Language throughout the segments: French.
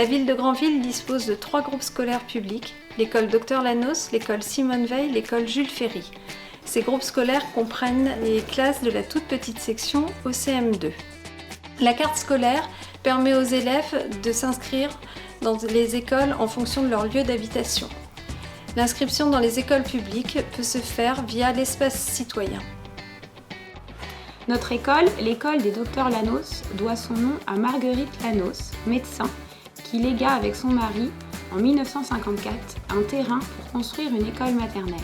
La ville de Granville dispose de 3 groupes scolaires publics, l'école Dr Lanos, l'école Simone Veil, l'école Jules Ferry. Ces groupes scolaires comprennent les classes de la toute petite section au CM2. La carte scolaire permet aux élèves de s'inscrire dans les écoles en fonction de leur lieu d'habitation. L'inscription dans les écoles publiques peut se faire via l'espace citoyen. Notre école, l'école des Dr Lanos, doit son nom à Marguerite Lanos, médecin, qui légua avec son mari, en 1954, un terrain pour construire une école maternelle.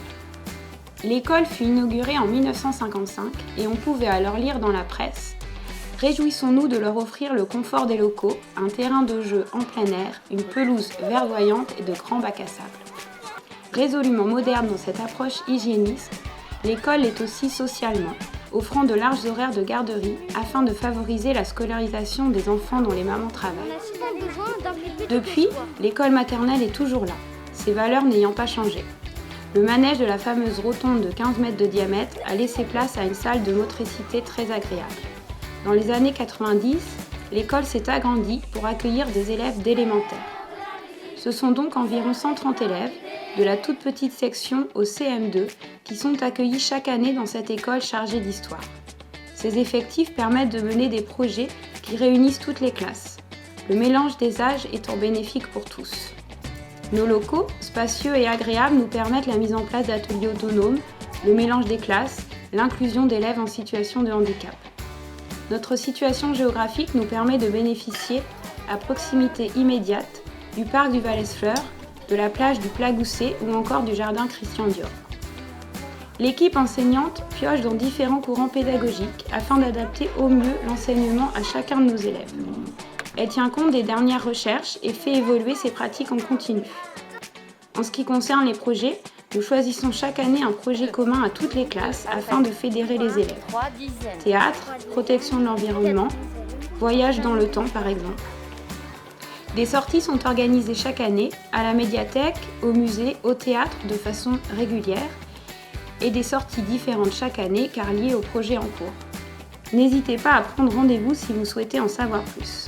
L'école fut inaugurée en 1955 et on pouvait alors lire dans la presse « Réjouissons-nous de leur offrir le confort des locaux, un terrain de jeu en plein air, une pelouse verdoyante et de grands bacs à sable ». Résolument moderne dans cette approche hygiéniste, l'école est aussi socialement, offrant de larges horaires de garderie afin de favoriser la scolarisation des enfants dont les mamans travaillent. Depuis, l'école maternelle est toujours là, ses valeurs n'ayant pas changé. Le manège de la fameuse rotonde de 15 mètres de diamètre a laissé place à une salle de motricité très agréable. Dans les années 90, l'école s'est agrandie pour accueillir des élèves d'élémentaire. Ce sont donc environ 130 élèves, de la toute petite section au CM2, qui sont accueillis chaque année dans cette école chargée d'histoire. Ces effectifs permettent de mener des projets qui réunissent toutes les classes, le mélange des âges étant bénéfique pour tous. Nos locaux, spacieux et agréables, nous permettent la mise en place d'ateliers autonomes, le mélange des classes, l'inclusion d'élèves en situation de handicap. Notre situation géographique nous permet de bénéficier, à proximité immédiate, du parc du Valès-Fleurs, de la plage du Plat-Gousset ou encore du jardin Christian Dior. L'équipe enseignante pioche dans différents courants pédagogiques afin d'adapter au mieux l'enseignement à chacun de nos élèves. Elle tient compte des dernières recherches et fait évoluer ses pratiques en continu. En ce qui concerne les projets, nous choisissons chaque année un projet commun à toutes les classes afin de fédérer les élèves. Théâtre, protection de l'environnement, voyage dans le temps par exemple. Des sorties sont organisées chaque année à la médiathèque, au musée, au théâtre de façon régulière et des sorties différentes chaque année car liées au projet en cours. N'hésitez pas à prendre rendez-vous si vous souhaitez en savoir plus.